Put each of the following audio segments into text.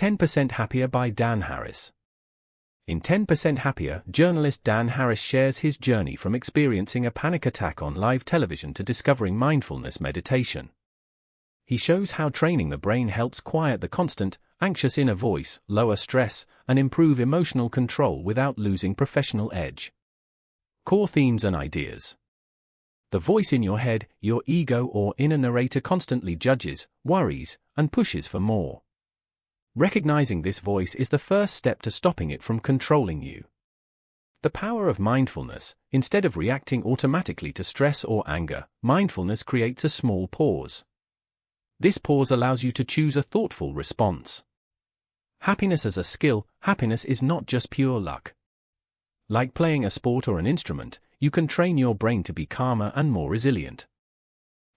10% Happier by Dan Harris. In 10% Happier, journalist Dan Harris shares his journey from experiencing a panic attack on live television to discovering mindfulness meditation. He shows how training the brain helps quiet the constant, anxious inner voice, lower stress, and improve emotional control without losing professional edge. Core themes and ideas. The voice in your head, your ego or inner narrator, constantly judges, worries, and pushes for more. Recognizing this voice is the first step to stopping it from controlling you. The power of mindfulness. Instead of reacting automatically to stress or anger, mindfulness creates a small pause. This pause allows you to choose a thoughtful response. Happiness as a skill. Happiness is not just pure luck. Like playing a sport or an instrument, you can train your brain to be calmer and more resilient.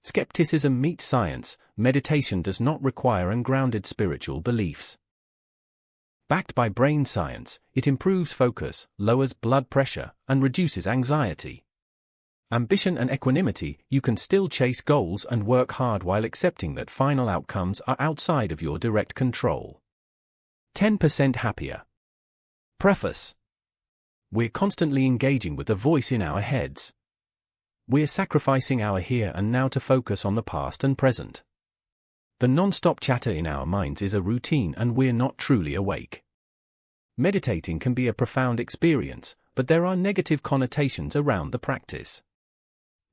Skepticism meets science. Meditation does not require ungrounded spiritual beliefs. Backed by brain science, it improves focus, lowers blood pressure, and reduces anxiety. Ambition and equanimity. You can still chase goals and work hard while accepting that final outcomes are outside of your direct control. 10% Happier. Preface. We're constantly engaging with the voice in our heads. We're sacrificing our here and now to focus on the past and present. The non-stop chatter in our minds is a routine and we're not truly awake. Meditating can be a profound experience, but there are negative connotations around the practice.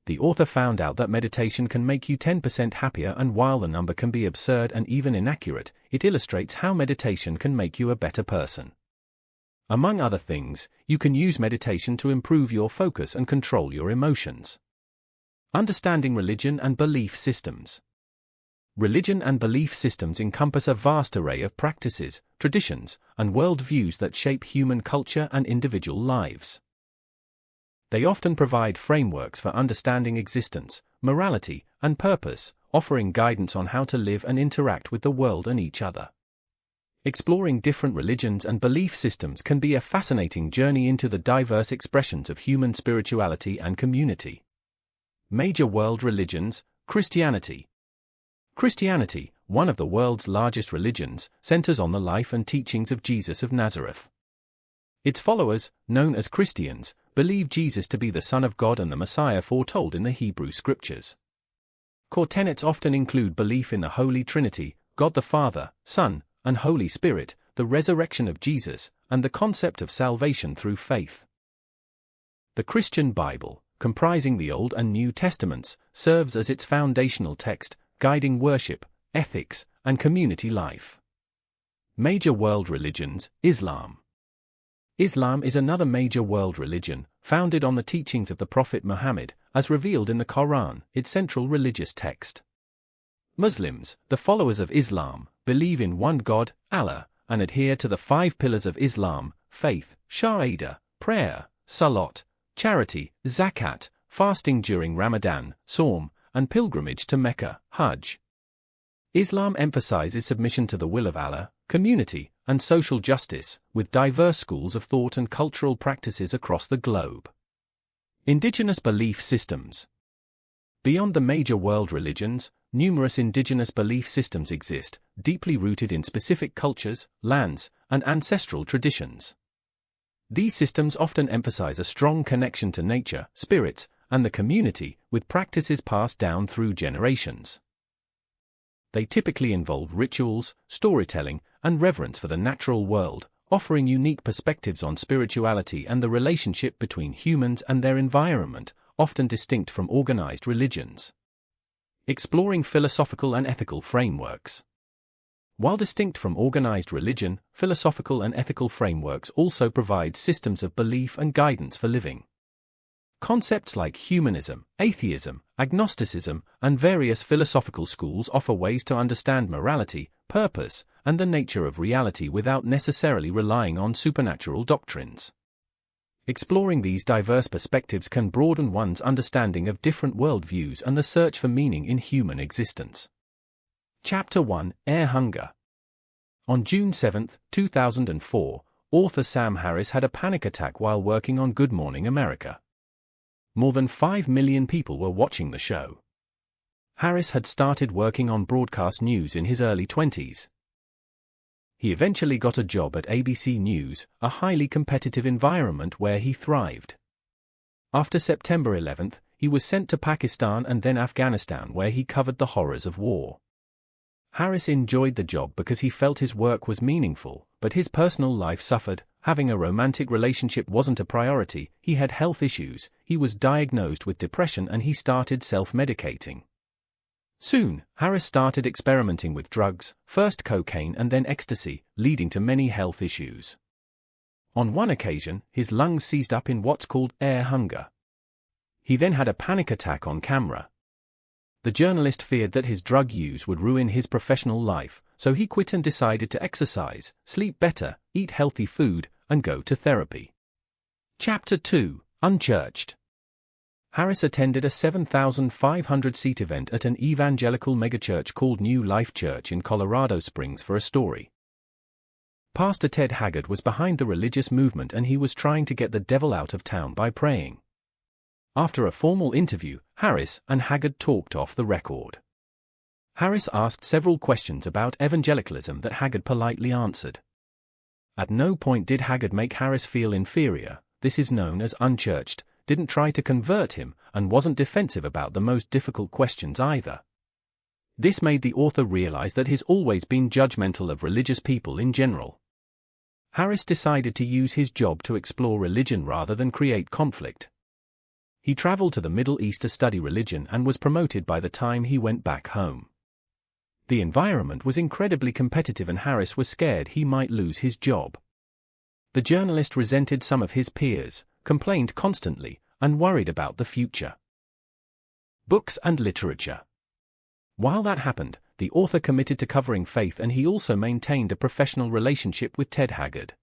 The author found out that meditation can make you 10% happier, and while the number can be absurd and even inaccurate, it illustrates how meditation can make you a better person. Among other things, you can use meditation to improve your focus and control your emotions. Understanding religion and belief systems. Religion and belief systems encompass a vast array of practices, traditions, and worldviews that shape human culture and individual lives. They often provide frameworks for understanding existence, morality, and purpose, offering guidance on how to live and interact with the world and each other. Exploring different religions and belief systems can be a fascinating journey into the diverse expressions of human spirituality and community. Major world religions. Christianity. Christianity, one of the world's largest religions, centers on the life and teachings of Jesus of Nazareth. Its followers, known as Christians, believe Jesus to be the Son of God and the Messiah foretold in the Hebrew Scriptures. Core tenets often include belief in the Holy Trinity, God the Father, Son, and Holy Spirit, the resurrection of Jesus, and the concept of salvation through faith. The Christian Bible, comprising the Old and New Testaments, serves as its foundational text, guiding worship, ethics, and community life. Major world religions. Islam. Islam is another major world religion, founded on the teachings of the Prophet Muhammad, as revealed in the Quran, its central religious text. Muslims, the followers of Islam, believe in one God, Allah, and adhere to the 5 pillars of Islam: faith, shahadah, prayer, salat, charity, zakat, fasting during Ramadan, Sawm, and pilgrimage to Mecca, Hajj. Islam emphasizes submission to the will of Allah, community, and social justice, with diverse schools of thought and cultural practices across the globe. Indigenous belief systems. Beyond the major world religions, numerous indigenous belief systems exist, deeply rooted in specific cultures, lands, and ancestral traditions. These systems often emphasize a strong connection to nature, spirits, and the community, with practices passed down through generations. They typically involve rituals, storytelling, and reverence for the natural world, offering unique perspectives on spirituality and the relationship between humans and their environment, often distinct from organized religions. Exploring philosophical and ethical frameworks. While distinct from organized religion, philosophical and ethical frameworks also provide systems of belief and guidance for living. Concepts like humanism, atheism, agnosticism, and various philosophical schools offer ways to understand morality, purpose, and the nature of reality without necessarily relying on supernatural doctrines. Exploring these diverse perspectives can broaden one's understanding of different worldviews and the search for meaning in human existence. Chapter 1: Air Hunger. On June 7, 2004, author Sam Harris had a panic attack while working on Good Morning America. More than 5 million people were watching the show. Harris had started working on broadcast news in his early 20s. He eventually got a job at ABC News, a highly competitive environment where he thrived. After September 11th, he was sent to Pakistan and then Afghanistan, where he covered the horrors of war. Harris enjoyed the job because he felt his work was meaningful, but his personal life suffered. Having a romantic relationship wasn't a priority, he had health issues, he was diagnosed with depression, and he started self-medicating. Soon, Harris started experimenting with drugs, first cocaine and then ecstasy, leading to many health issues. On one occasion, his lungs seized up in what's called air hunger. He then had a panic attack on camera. The journalist feared that his drug use would ruin his professional life, so he quit and decided to exercise, sleep better, eat healthy food, and go to therapy. Chapter 2: Unchurched. Harris attended a 7,500-seat event at an evangelical megachurch called New Life Church in Colorado Springs for a story. Pastor Ted Haggard was behind the religious movement, and he was trying to get the devil out of town by praying. After a formal interview, Harris and Haggard talked off the record. Harris asked several questions about evangelicalism that Haggard politely answered. At no point did Haggard make Harris feel inferior. This is known as unchurched, didn't try to convert him, and wasn't defensive about the most difficult questions either. This made the author realize that he's always been judgmental of religious people in general. Harris decided to use his job to explore religion rather than create conflict. He traveled to the Middle East to study religion and was promoted by the time he went back home. The environment was incredibly competitive, and Harris was scared he might lose his job. The journalist resented some of his peers, complained constantly, and worried about the future. Books and literature. While that happened, the author committed to covering faith, and he also maintained a professional relationship with Ted Haggard.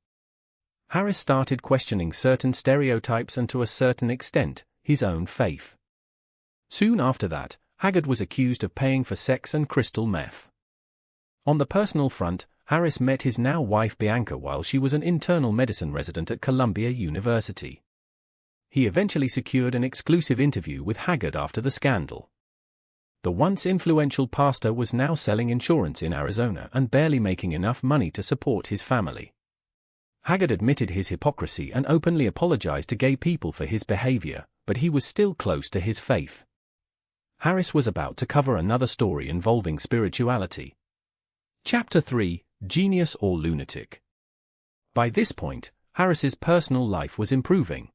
Harris started questioning certain stereotypes and, to a certain extent, his own faith. Soon after that, Haggard was accused of paying for sex and crystal meth. On the personal front, Harris met his now wife Bianca while she was an internal medicine resident at Columbia University. He eventually secured an exclusive interview with Haggard after the scandal. The once influential pastor was now selling insurance in Arizona and barely making enough money to support his family. Haggard admitted his hypocrisy and openly apologized to gay people for his behavior, but he was still close to his faith. Harris was about to cover another story involving spirituality. Chapter 3: Genius or Lunatic. By this point, Harris's personal life was improving.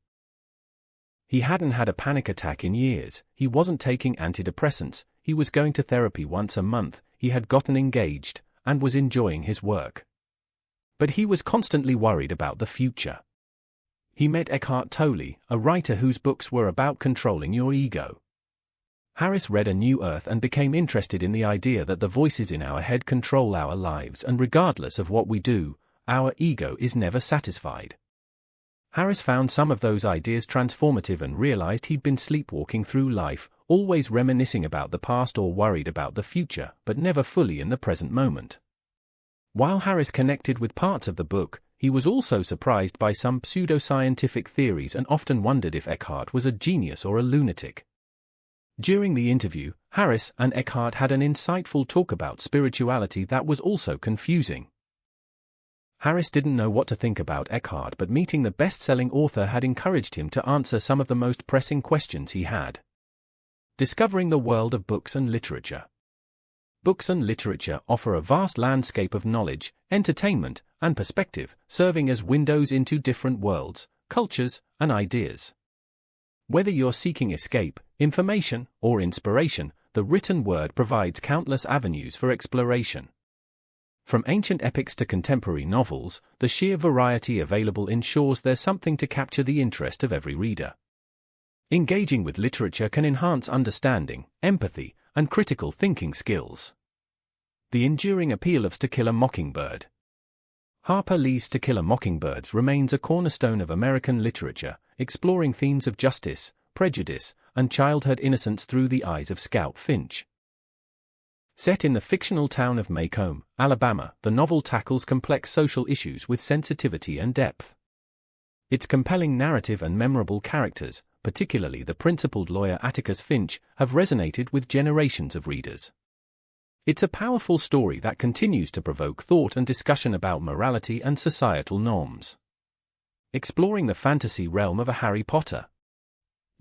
He hadn't had a panic attack in years, he wasn't taking antidepressants, he was going to therapy once a month, he had gotten engaged, and was enjoying his work. But he was constantly worried about the future. He met Eckhart Tolle, a writer whose books were about controlling your ego. Harris read A New Earth and became interested in the idea that the voices in our head control our lives, and regardless of what we do, our ego is never satisfied. Harris found some of those ideas transformative and realized he'd been sleepwalking through life, always reminiscing about the past or worried about the future, but never fully in the present moment. While Harris connected with parts of the book, he was also surprised by some pseudoscientific theories and often wondered if Eckhart was a genius or a lunatic. During the interview, Harris and Eckhart had an insightful talk about spirituality that was also confusing. Harris didn't know what to think about Eckhart, but meeting the best-selling author had encouraged him to answer some of the most pressing questions he had. Discovering the world of books and literature. Books and literature offer a vast landscape of knowledge, entertainment, and perspective, serving as windows into different worlds, cultures, and ideas. Whether you're seeking escape, information, or inspiration, the written word provides countless avenues for exploration. From ancient epics to contemporary novels, the sheer variety available ensures there's something to capture the interest of every reader. Engaging with literature can enhance understanding, empathy, and critical thinking skills. The enduring appeal of To Kill a Mockingbird. Harper Lee's To Kill a Mockingbird remains a cornerstone of American literature, exploring themes of justice, prejudice, and childhood innocence through the eyes of Scout Finch. Set in the fictional town of Macomb, Alabama, the novel tackles complex social issues with sensitivity and depth. Its compelling narrative and memorable characters, particularly the principled lawyer Atticus Finch, have resonated with generations of readers. It's a powerful story that continues to provoke thought and discussion about morality and societal norms. Exploring the fantasy realm of a Harry Potter.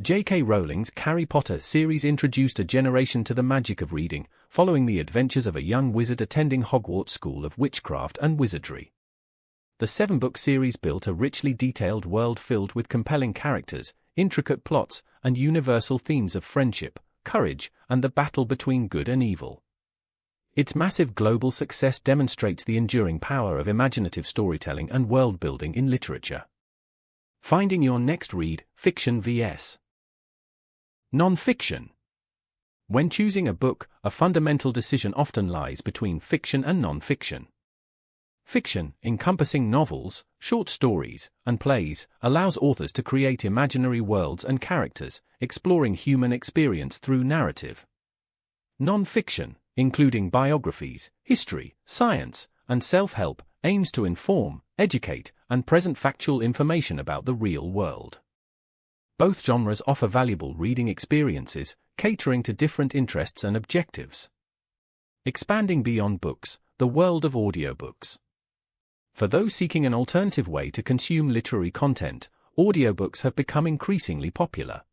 J.K. Rowling's Harry Potter series introduced a generation to the magic of reading, following the adventures of a young wizard attending Hogwarts School of Witchcraft and Wizardry. The 7-book series built a richly detailed world filled with compelling characters, intricate plots, and universal themes of friendship, courage, and the battle between good and evil. Its massive global success demonstrates the enduring power of imaginative storytelling and world-building in literature. Finding your next read, fiction vs. non-fiction. When choosing a book, a fundamental decision often lies between fiction and non-fiction. Fiction, encompassing novels, short stories, and plays, allows authors to create imaginary worlds and characters, exploring human experience through narrative. Non-fiction, including biographies, history, science, and self-help, aims to inform, educate, and present factual information about the real world. Both genres offer valuable reading experiences, catering to different interests and objectives. Expanding beyond books, the world of audiobooks. For those seeking an alternative way to consume literary content, audiobooks have become increasingly popular.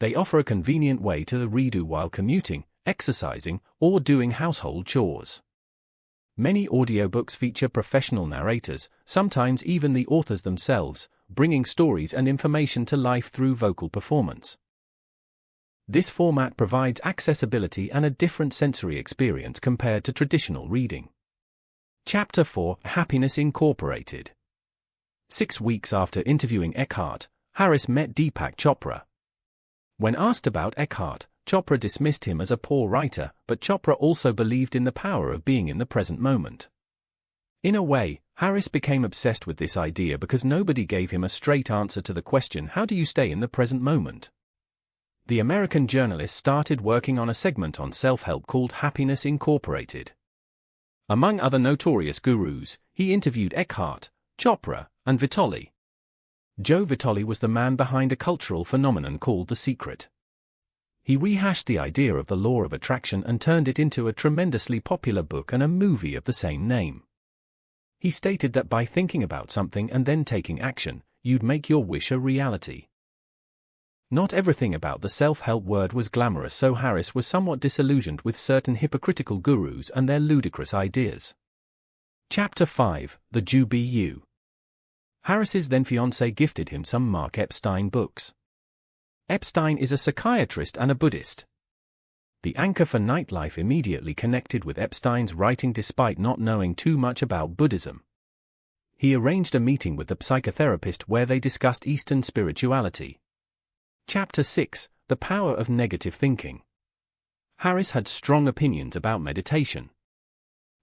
They offer a convenient way to read while commuting, exercising, or doing household chores. Many audiobooks feature professional narrators, sometimes even the authors themselves, bringing stories and information to life through vocal performance. This format provides accessibility and a different sensory experience compared to traditional reading. Chapter 4: Happiness Incorporated. 6 weeks after interviewing Eckhart, Harris met Deepak Chopra. When asked about Eckhart, Chopra dismissed him as a poor writer, but Chopra also believed in the power of being in the present moment. In a way, Harris became obsessed with this idea because nobody gave him a straight answer to the question, how do you stay in the present moment? The American journalist started working on a segment on self-help called Happiness Incorporated. Among other notorious gurus, he interviewed Eckhart, Chopra, and Vitali. Joe Vitali was the man behind a cultural phenomenon called The Secret. He rehashed the idea of the law of attraction and turned it into a tremendously popular book and a movie of the same name. He stated that by thinking about something and then taking action, you'd make your wish a reality. Not everything about the self-help word was glamorous, so Harris was somewhat disillusioned with certain hypocritical gurus and their ludicrous ideas. Chapter 5: The Jew Be You. Harris's then-fiancée gifted him some Mark Epstein books. Epstein is a psychiatrist and a Buddhist. The anchor for nightlife immediately connected with Epstein's writing despite not knowing too much about Buddhism. He arranged a meeting with the psychotherapist where they discussed Eastern spirituality. Chapter 6: The Power of Negative Thinking. Harris had strong opinions about meditation.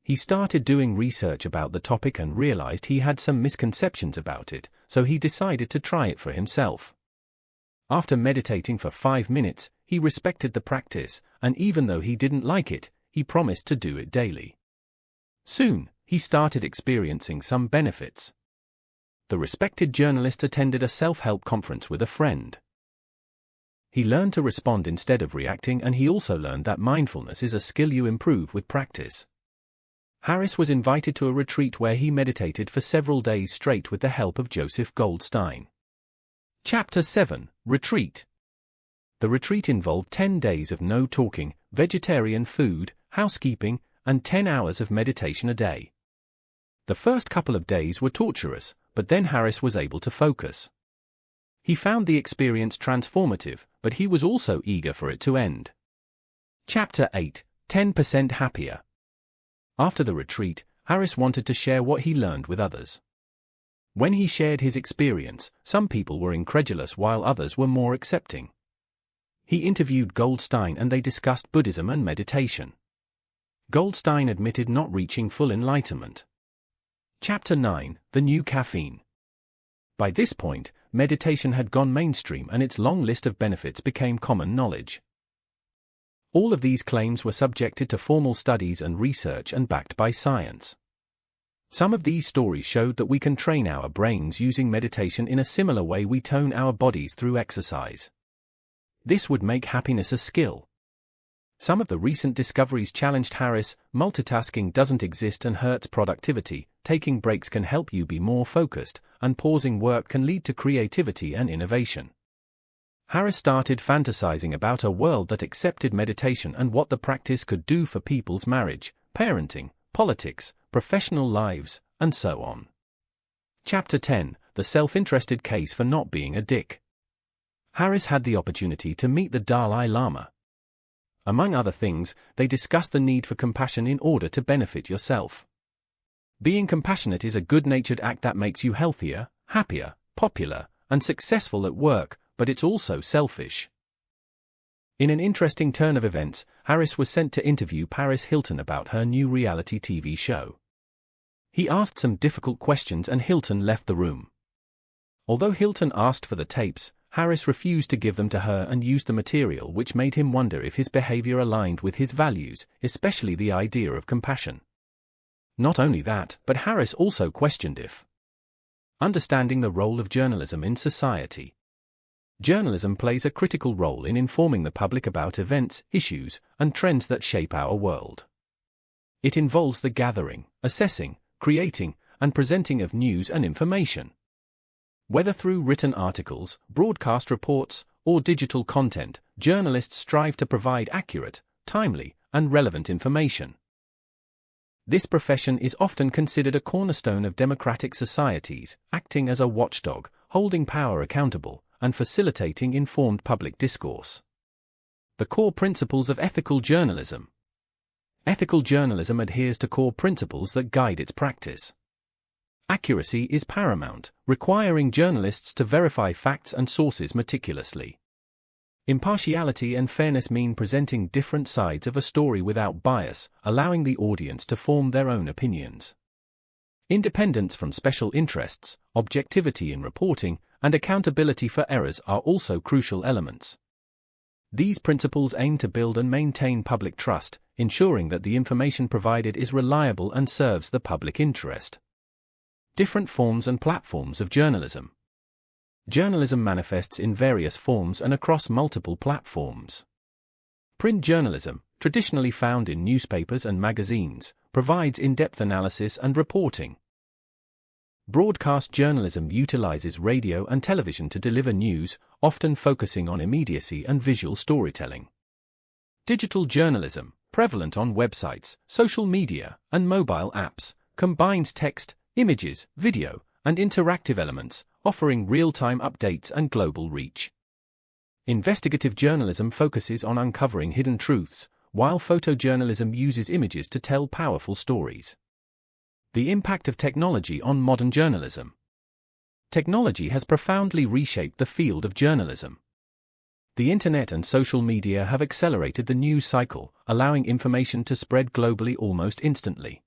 He started doing research about the topic and realized he had some misconceptions about it, so he decided to try it for himself. After meditating for 5 minutes, he respected the practice, and even though he didn't like it, he promised to do it daily. Soon, he started experiencing some benefits. The respected journalist attended a self-help conference with a friend. He learned to respond instead of reacting, and he also learned that mindfulness is a skill you improve with practice. Harris was invited to a retreat where he meditated for several days straight with the help of Joseph Goldstein. Chapter 7: Retreat. The retreat involved 10 days of no talking, vegetarian food, housekeeping, and 10 hours of meditation a day. The first couple of days were torturous, but then Harris was able to focus. He found the experience transformative, but he was also eager for it to end. Chapter 8: 10% Happier. After the retreat, Harris wanted to share what he learned with others. When he shared his experience, some people were incredulous while others were more accepting. He interviewed Goldstein and they discussed Buddhism and meditation. Goldstein admitted not reaching full enlightenment. Chapter 9: The New Caffeine. By this point, meditation had gone mainstream and its long list of benefits became common knowledge. All of these claims were subjected to formal studies and research and backed by science. Some of these stories showed that we can train our brains using meditation in a similar way we tone our bodies through exercise. This would make happiness a skill. Some of the recent discoveries challenged Harris. Multitasking doesn't exist and hurts productivity. Taking breaks can help you be more focused, and pausing work can lead to creativity and innovation. Harris started fantasizing about a world that accepted meditation and what the practice could do for people's marriage, parenting, politics, professional lives, and so on. Chapter 10: The Self-Interested Case for Not Being a Dick. Harris had the opportunity to meet the Dalai Lama. Among other things, they discussed the need for compassion in order to benefit yourself. Being compassionate is a good-natured act that makes you healthier, happier, popular, and successful at work, but it's also selfish. In an interesting turn of events, Harris was sent to interview Paris Hilton about her new reality TV show. He asked some difficult questions and Hilton left the room. Although Hilton asked for the tapes, Harris refused to give them to her and used the material, which made him wonder if his behavior aligned with his values, especially the idea of compassion. Not only that, but Harris also questioned if understanding the role of journalism in society. Journalism plays a critical role in informing the public about events, issues, and trends that shape our world. It involves the gathering, assessing, creating, and presenting of news and information. Whether through written articles, broadcast reports, or digital content, journalists strive to provide accurate, timely, and relevant information. This profession is often considered a cornerstone of democratic societies, acting as a watchdog, holding power accountable, and facilitating informed public discourse. The core principles of ethical journalism. Ethical journalism adheres to core principles that guide its practice. Accuracy is paramount, requiring journalists to verify facts and sources meticulously. Impartiality and fairness mean presenting different sides of a story without bias, allowing the audience to form their own opinions. Independence from special interests, objectivity in reporting, and accountability for errors are also crucial elements. These principles aim to build and maintain public trust, ensuring that the information provided is reliable and serves the public interest. Different forms and platforms of journalism. Journalism manifests in various forms and across multiple platforms. Print journalism, traditionally found in newspapers and magazines, provides in-depth analysis and reporting. Broadcast journalism utilizes radio and television to deliver news, often focusing on immediacy and visual storytelling. Digital journalism, prevalent on websites, social media, and mobile apps, combines text, images, video, and interactive elements, offering real-time updates and global reach. Investigative journalism focuses on uncovering hidden truths, while photojournalism uses images to tell powerful stories. The impact of technology on modern journalism. Technology has profoundly reshaped the field of journalism. The internet and social media have accelerated the news cycle, allowing information to spread globally almost instantly.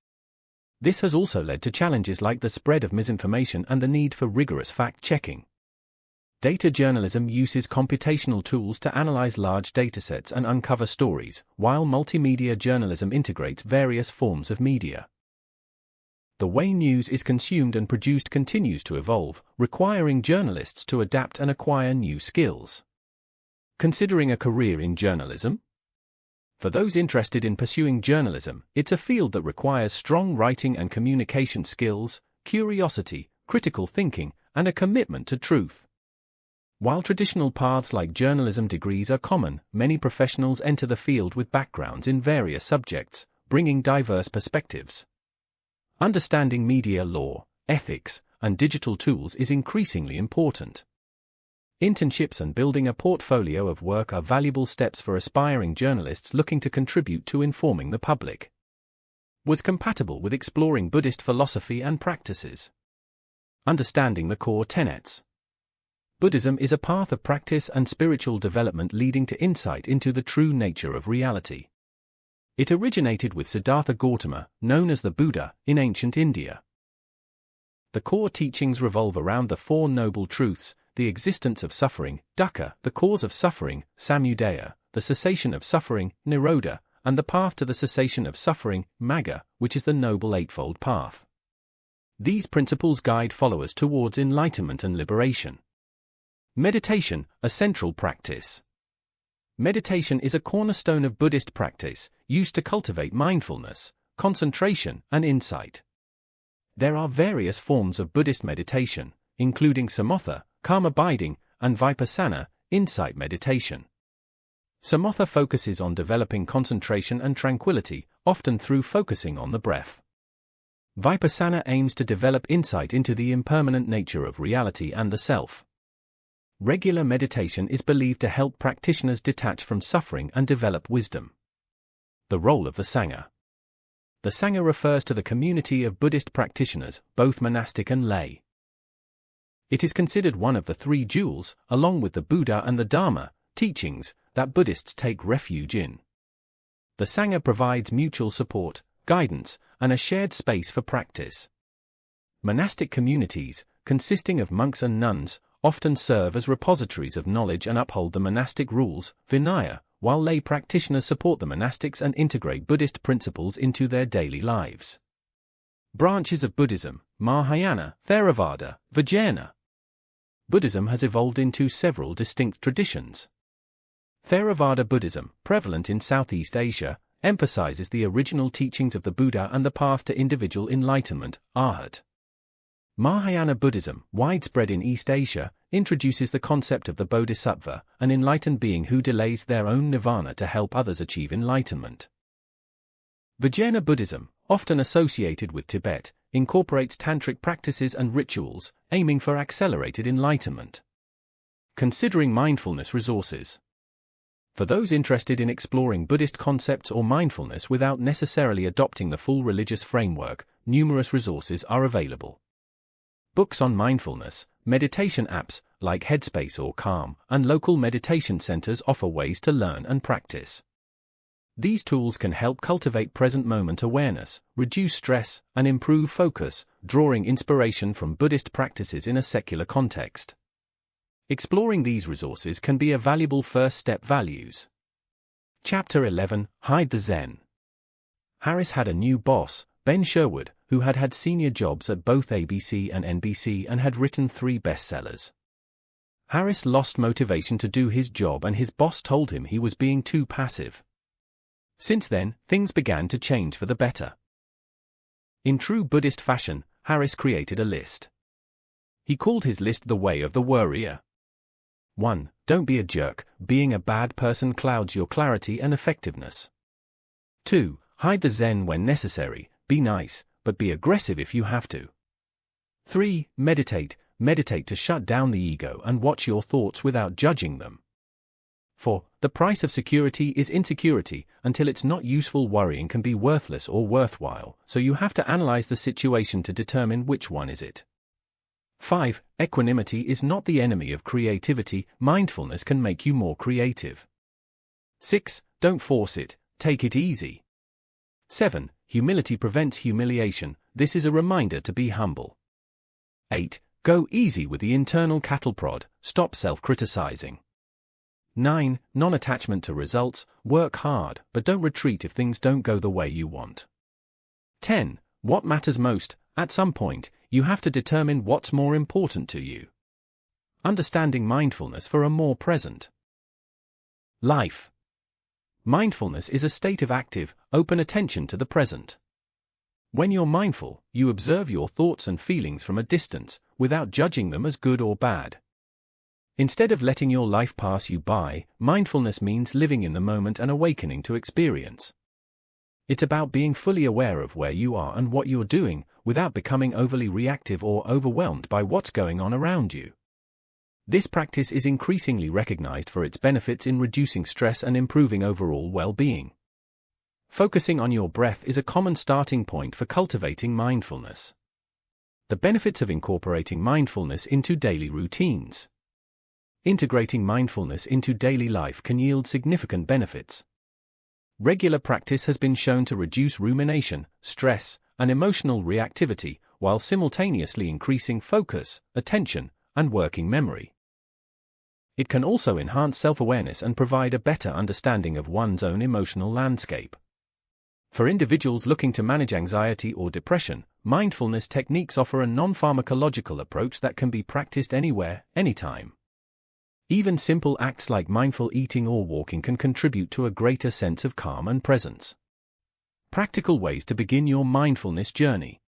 This has also led to challenges like the spread of misinformation and the need for rigorous fact-checking. Data journalism uses computational tools to analyze large datasets and uncover stories, while multimedia journalism integrates various forms of media. The way news is consumed and produced continues to evolve, requiring journalists to adapt and acquire new skills. Considering a career in journalism? For those interested in pursuing journalism, it's a field that requires strong writing and communication skills, curiosity, critical thinking, and a commitment to truth. While traditional paths like journalism degrees are common, many professionals enter the field with backgrounds in various subjects, bringing diverse perspectives. Understanding media law, ethics, and digital tools is increasingly important. Internships and building a portfolio of work are valuable steps for aspiring journalists looking to contribute to informing the public. Was compatible with exploring Buddhist philosophy and practices. Understanding the core tenets. Buddhism is a path of practice and spiritual development leading to insight into the true nature of reality. It originated with Siddhartha Gautama, known as the Buddha, in ancient India. The core teachings revolve around the Four Noble Truths: the existence of suffering, dukkha, the cause of suffering, samudaya, the cessation of suffering, nirodha, and the path to the cessation of suffering, magga, which is the Noble Eightfold Path. These principles guide followers towards enlightenment and liberation. Meditation, a central practice. Meditation is a cornerstone of Buddhist practice, used to cultivate mindfulness, concentration, and insight. There are various forms of Buddhist meditation, including samatha, calm abiding, and vipassana, insight meditation. Samatha focuses on developing concentration and tranquility, often through focusing on the breath. Vipassana aims to develop insight into the impermanent nature of reality and the self. Regular meditation is believed to help practitioners detach from suffering and develop wisdom. The role of the Sangha. The Sangha refers to the community of Buddhist practitioners, both monastic and lay. It is considered one of the three jewels, along with the Buddha and the Dharma, teachings, that Buddhists take refuge in. The Sangha provides mutual support, guidance, and a shared space for practice. Monastic communities, consisting of monks and nuns, often serve as repositories of knowledge and uphold the monastic rules, Vinaya, while lay practitioners support the monastics and integrate Buddhist principles into their daily lives. Branches of Buddhism: Mahayana, Theravada, Vajrayana. Buddhism has evolved into several distinct traditions. Theravada Buddhism, prevalent in Southeast Asia, emphasizes the original teachings of the Buddha and the path to individual enlightenment, Arhat. Mahayana Buddhism, widespread in East Asia, introduces the concept of the bodhisattva, an enlightened being who delays their own nirvana to help others achieve enlightenment. Vajrayana Buddhism, often associated with Tibet, incorporates tantric practices and rituals, aiming for accelerated enlightenment. Considering mindfulness resources. For those interested in exploring Buddhist concepts or mindfulness without necessarily adopting the full religious framework, numerous resources are available. Books on mindfulness, meditation apps, like Headspace or Calm, and local meditation centers offer ways to learn and practice. These tools can help cultivate present moment awareness, reduce stress, and improve focus, drawing inspiration from Buddhist practices in a secular context. Exploring these resources can be a valuable first step. Values. Chapter 11, Hide the Zen. Harris had a new boss, Ben Sherwood, who had had senior jobs at both ABC and NBC and had written 3 bestsellers. Harris lost motivation to do his job and his boss told him he was being too passive. Since then, things began to change for the better. In true Buddhist fashion, Harris created a list. He called his list the Way of the Warrior. 1. Don't be a jerk. Being a bad person clouds your clarity and effectiveness. 2. Hide the Zen when necessary. Be nice, but be aggressive if you have to. 3. Meditate. Meditate to shut down the ego and watch your thoughts without judging them. 4. The price of security is insecurity. Until it's not useful, worrying can be worthless or worthwhile, so you have to analyze the situation to determine which one is it. 5. Equanimity is not the enemy of creativity. Mindfulness can make you more creative. 6. Don't force it, take it easy. 7. Humility prevents humiliation. This is a reminder to be humble. 8. Go easy with the internal cattle prod, stop self-criticizing. 9. Non-attachment to results. Work hard, but don't retreat if things don't go the way you want. 10. What matters most? At some point, you have to determine what's more important to you. Understanding mindfulness for a more present life. Mindfulness is a state of active, open attention to the present. When you're mindful, you observe your thoughts and feelings from a distance, without judging them as good or bad. Instead of letting your life pass you by, mindfulness means living in the moment and awakening to experience. It's about being fully aware of where you are and what you're doing, without becoming overly reactive or overwhelmed by what's going on around you. This practice is increasingly recognized for its benefits in reducing stress and improving overall well-being. Focusing on your breath is a common starting point for cultivating mindfulness. The benefits of incorporating mindfulness into daily routines. Integrating mindfulness into daily life can yield significant benefits. Regular practice has been shown to reduce rumination, stress, and emotional reactivity, while simultaneously increasing focus, attention, and working memory. It can also enhance self-awareness and provide a better understanding of one's own emotional landscape. For individuals looking to manage anxiety or depression, mindfulness techniques offer a non-pharmacological approach that can be practiced anywhere, anytime. Even simple acts like mindful eating or walking can contribute to a greater sense of calm and presence. Practical ways to begin your mindfulness journey.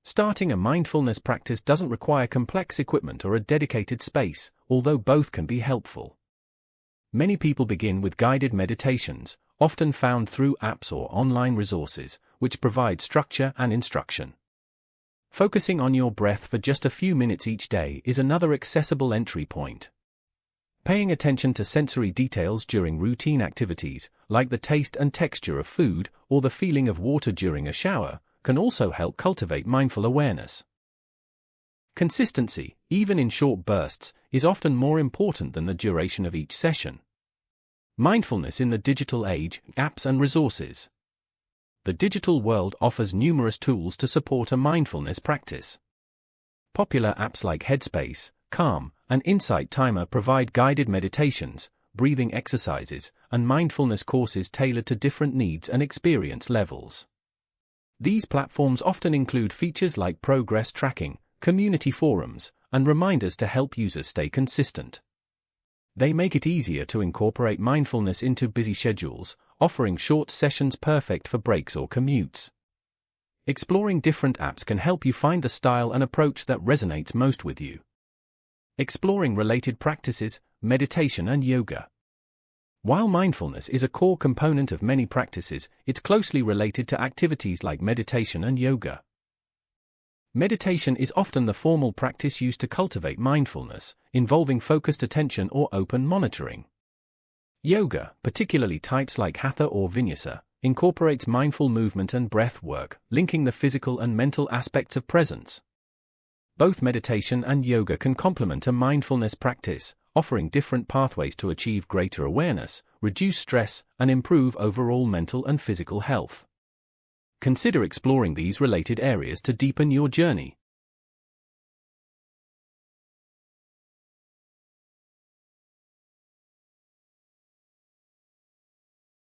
Starting a mindfulness practice doesn't require complex equipment or a dedicated space, although both can be helpful. Many people begin with guided meditations, often found through apps or online resources, which provide structure and instruction. Focusing on your breath for just a few minutes each day is another accessible entry point. Paying attention to sensory details during routine activities, like the taste and texture of food or the feeling of water during a shower, can also help cultivate mindful awareness. Consistency, even in short bursts, is often more important than the duration of each session. Mindfulness in the digital age, apps and resources. The digital world offers numerous tools to support a mindfulness practice. Popular apps like Headspace, Calm, and Insight Timer provide guided meditations, breathing exercises, and mindfulness courses tailored to different needs and experience levels. These platforms often include features like progress tracking, community forums, and reminders to help users stay consistent. They make it easier to incorporate mindfulness into busy schedules, offering short sessions perfect for breaks or commutes. Exploring different apps can help you find the style and approach that resonates most with you. Exploring related practices, meditation and yoga. While mindfulness is a core component of many practices, it's closely related to activities like meditation and yoga. Meditation is often the formal practice used to cultivate mindfulness, involving focused attention or open monitoring. Yoga, particularly types like Hatha or Vinyasa, incorporates mindful movement and breath work, linking the physical and mental aspects of presence. Both meditation and yoga can complement a mindfulness practice, offering different pathways to achieve greater awareness, reduce stress, and improve overall mental and physical health. Consider exploring these related areas to deepen your journey.